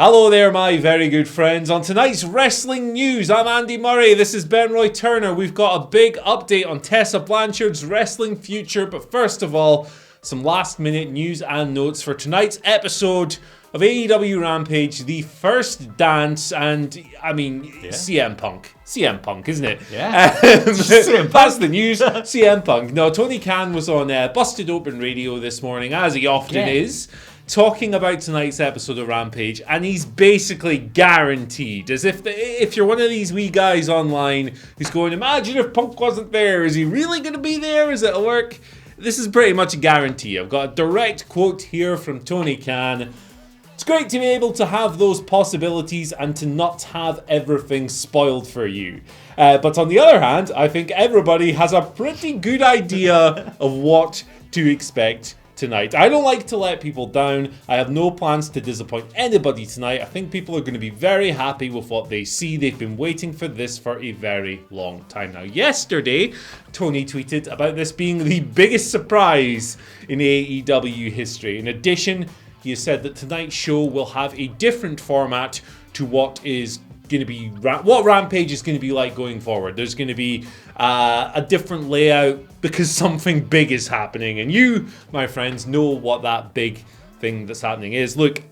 Hello there, my very good friends. On tonight's wrestling news, I'm Andy Murray. This is Ben Roy Turner. We've got a big update on Tessa Blanchard's wrestling future. But first of all, some last minute news and notes for tonight's episode of AEW Rampage, the first dance, and CM Punk. CM Punk, isn't it? Yeah. CM Punk. That's the news. CM Punk. No, Tony Khan was on Busted Open Radio this morning, as he often is, talking about tonight's episode of Rampage, and he's basically guaranteed, as if you're one of these wee guys online who's going, imagine if Punk wasn't there, is he really going to be there? Is it a work? This is pretty much a guarantee. I've got a direct quote here from Tony Khan. It's great to be able to have those possibilities and to not have everything spoiled for you. But on the other hand, I think everybody has a pretty good idea of what to expect tonight. I don't like to let people down. I have no plans to disappoint anybody tonight. I think people are going to be very happy with what they see. They've been waiting for this for a very long time now. Yesterday, Tony tweeted about this being the biggest surprise in AEW history. In addition, he has said that tonight's show will have a different format to what Rampage is going to be like going forward. There's going to be a different layout because something big is happening, and you, my friends, know what that big thing that's happening is. Look,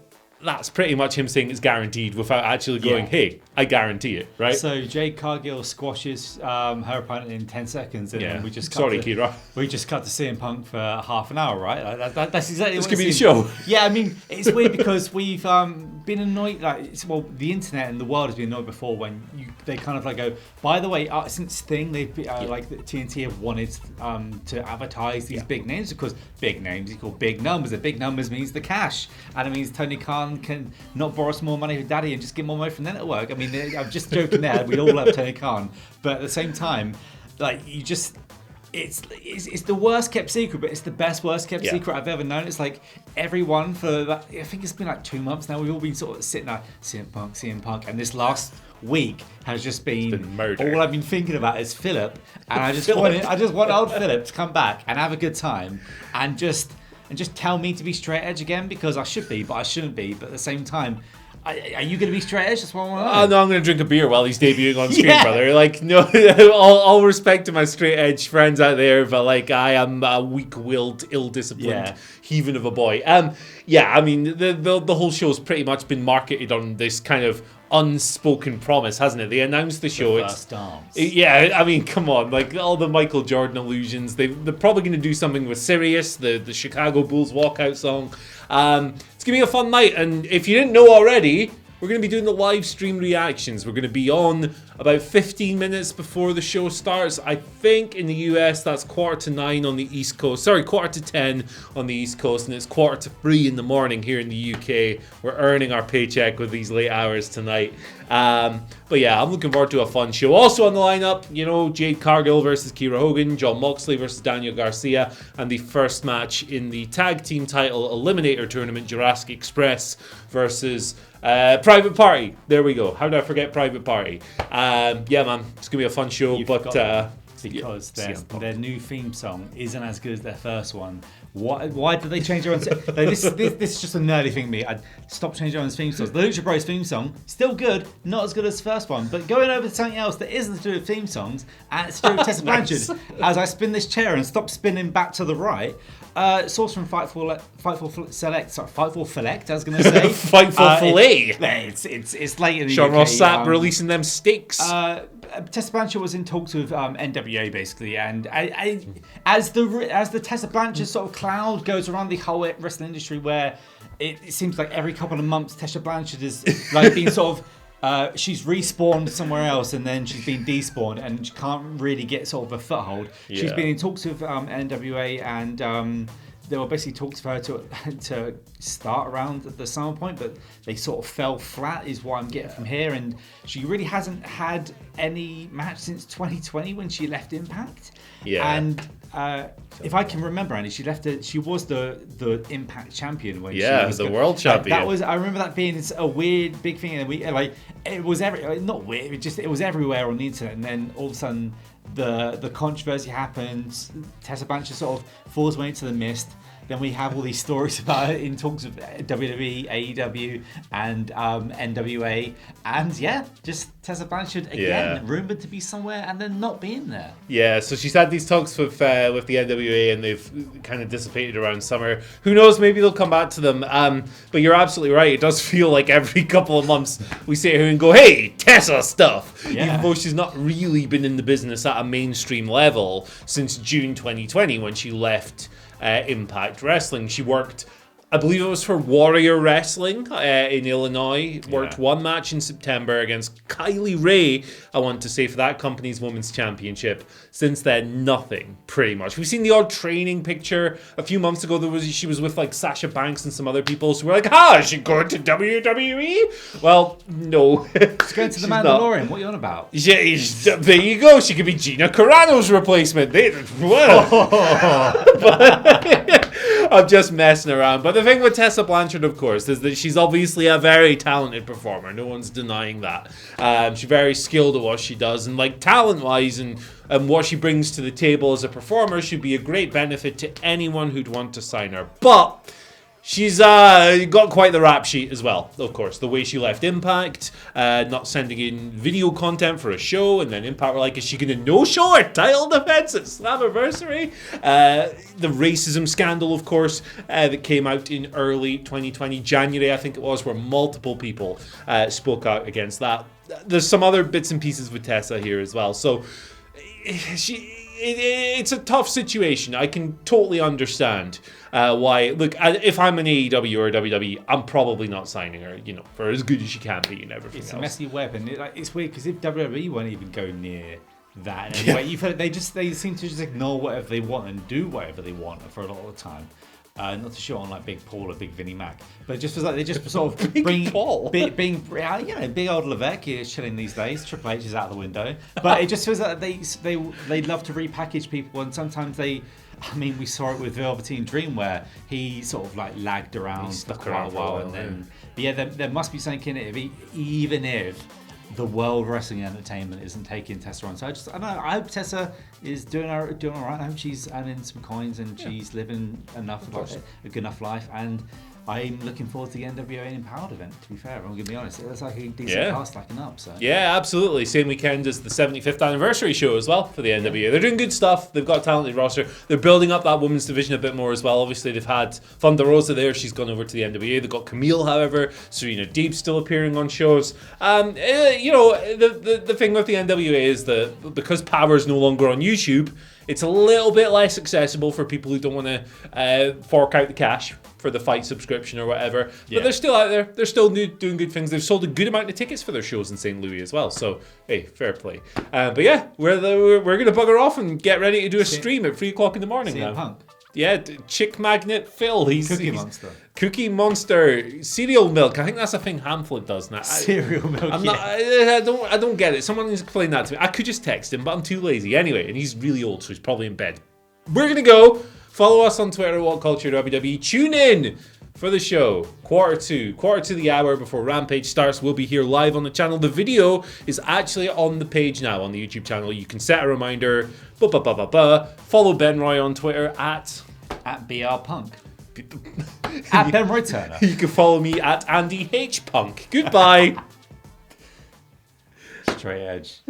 that's pretty much him saying it's guaranteed without actually going, hey, I guarantee it, right? So Jade Cargill squashes her opponent in 10 seconds, and then we just cut Kira. We just cut to CM Punk for half an hour, right? That's exactly this what could be the show. Yeah, I mean, it's weird because we've been annoyed. The internet and the world has been annoyed before when they kind of go. By the way, since Sting, they've like the TNT have wanted to advertise these big names because big names equal big numbers. And big numbers means the cash, and it means Tony Khan can not borrow some more money from Daddy and just get more money from the network. I mean, I'm just joking there. We all love Tony Khan, but at the same time, it's the worst kept secret, but it's the best worst kept secret I've ever known. It's like everyone for that. I think it's been like 2 months now. We've all been sort of sitting there, CM Punk, and this last week has just been murder. All I've been thinking about is Philip, and I just want old Philip to come back and have a good time and just tell me to be straight edge again, because I should be, but I shouldn't be. But at the same time, are you going to be straight edge? That's what I want to know. No, I'm going to drink a beer while he's debuting on screen, brother. Like, no, all respect to my straight edge friends out there, but I am a weak-willed, ill-disciplined heathen of a boy. I mean, the whole show's pretty much been marketed on this kind of unspoken promise, hasn't it? They announced the show. I mean, come on, like all the Michael Jordan illusions. They're probably going to do something with Sirius, the Chicago Bulls walkout song. It's going to be a fun night, and if you didn't know already, we're going to be doing the live stream reactions. We're going to be on about 15 minutes before the show starts. I think in the US that's 8:45 on the East Coast. Sorry, 10:15 on the East Coast, and it's 2:45 in the morning here in the UK. We're earning our paycheck with these late hours tonight. But yeah, I'm looking forward to a fun show. Also on the lineup, Jade Cargill versus Kira Hogan, Jon Moxley versus Daniel Garcia, and the first match in the tag team title eliminator tournament, Jurassic Express versus Private Party. There we go. How did I forget Private Party? Man, it's gonna be a fun show. Because their new theme song isn't as good as their first one. Why did they change their own? This is just a nerdy thing. I'd stop changing their own theme songs. The Lucha Bros theme song, still good, not as good as the first one, but going over to something else that isn't to do with theme songs, and it's to do with Tessa Blanchard. As I spin this chair and stop spinning back to the right, source from Fightful Select, I was going to say. Fightful Filet. It's late in the Sean UK. Ross Sapp releasing them steaks. Tessa Blanchard was in talks with NWA basically, and as the Tessa Blanchard sort of cloud goes around the whole wrestling industry, where it seems like every couple of months Tessa Blanchard is like being sort of she's respawned somewhere else, and then she's been despawned, and she can't really get sort of a foothold. She's been in talks with NWA, and there were basically talks for her to start around the summer point, but they sort of fell flat, is what I'm getting from here. And she really hasn't had any match since 2020 when she left Impact. Yeah. And if I can remember, Andy, she was the Impact champion when she was the world champion. I remember that being a weird big thing, and it was not weird. It was everywhere on the internet, and then all of a sudden the controversy happens. Tessa Blanchard sort of falls away into the mist. then we have all these stories about it in talks of WWE, AEW, and NWA, and just Tessa Blanchard again, rumored to be somewhere and then not being there. Yeah, so she's had these talks with the NWA, and they've kind of dissipated around summer. Who knows? Maybe they'll come back to them. But you're absolutely right. It does feel like every couple of months we sit here and go, "Hey, Tessa stuff," even though she's not really been in the business at a mainstream level since June 2020 when she left Impact Wrestling. She worked, I believe it was for Warrior Wrestling in Illinois. Worked one match in September against Kylie Ray, I want to say, for that company's women's championship. Since then, nothing, pretty much. We've seen the odd training picture. A few months ago, she was with like Sasha Banks and some other people. So we're like, is she going to WWE? Well, no. She's going to the Mandalorian. Not. What are you on about? There you go. She could be Gina Carano's replacement. I'm just messing around. But the thing with Tessa Blanchard, of course, is that she's obviously a very talented performer. No one's denying that. She's very skilled at what she does. And like talent-wise and what she brings to the table as a performer should be a great benefit to anyone who'd want to sign her. But she's got quite the rap sheet as well, of course. The way she left Impact, not sending in video content for a show, and then Impact were like, is she going to no-show her title defense at Slammiversary? The racism scandal, of course, that came out in early 2020, January, I think it was, where multiple people spoke out against that. There's some other bits and pieces with Tessa here as well. So it's a tough situation. I can totally understand why. Look, if I'm an AEW or a WWE, I'm probably not signing her, for as good as she can be and everything else. It's a messy web, and it's weird because if WWE won't even go near that anyway, they seem to just ignore whatever they want and do whatever they want for a lot of the time. Not to show on like Big Paul or Big Vinnie Mac, but it just feels like they just sort of big old Levesque is chilling these days. Triple H is out the window, but it just feels like they love to repackage people, and sometimes we saw it with Velveteen Dream where he sort of like lagged around for quite a while, and then there must be something in it even if the World Wrestling Entertainment isn't taking Tessa on. So I don't know. I hope Tessa is doing all right. I hope she's earning some coins and she's living a good enough life. And I'm looking forward to the NWA and Empowered event, to be fair. I'm going to be honest. It looks like a decent cast stacking up. So. Yeah, absolutely. Same weekend as the 75th anniversary show as well for the NWA. They're doing good stuff. They've got a talented roster. They're building up that women's division a bit more as well. Obviously, they've had Thunder Rosa there. She's gone over to the NWA. They've got Camille, however. Serena Deeb's still appearing on shows. The thing with the NWA is that because Power's no longer on YouTube, it's a little bit less accessible for people who don't want to fork out the cash for the Fight subscription or whatever. But they're still out there. They're still doing good things. They've sold a good amount of tickets for their shows in St. Louis as well. So, hey, fair play. But yeah, we're going to bugger off and get ready to do a stream at 3 o'clock in the morning now. Punk. Yeah, Chick Magnet Phil. Monster. Cookie Monster. Cereal Milk. I think that's a thing Hamlet does now. Cereal Milk. I don't get it. Someone needs to explain that to me. I could just text him, but I'm too lazy. Anyway, and he's really old, so he's probably in bed. We're going to go. Follow us on Twitter at WhatCulture WWE. Tune in for the show. Quarter to the hour before Rampage starts. We'll be here live on the channel. The video is actually on the page now on the YouTube channel. You can set a reminder. Follow Ben Roy on Twitter at BRPunk. At Ben Roy Turner. You can follow me at Andy H Punk. Goodbye. Straight edge.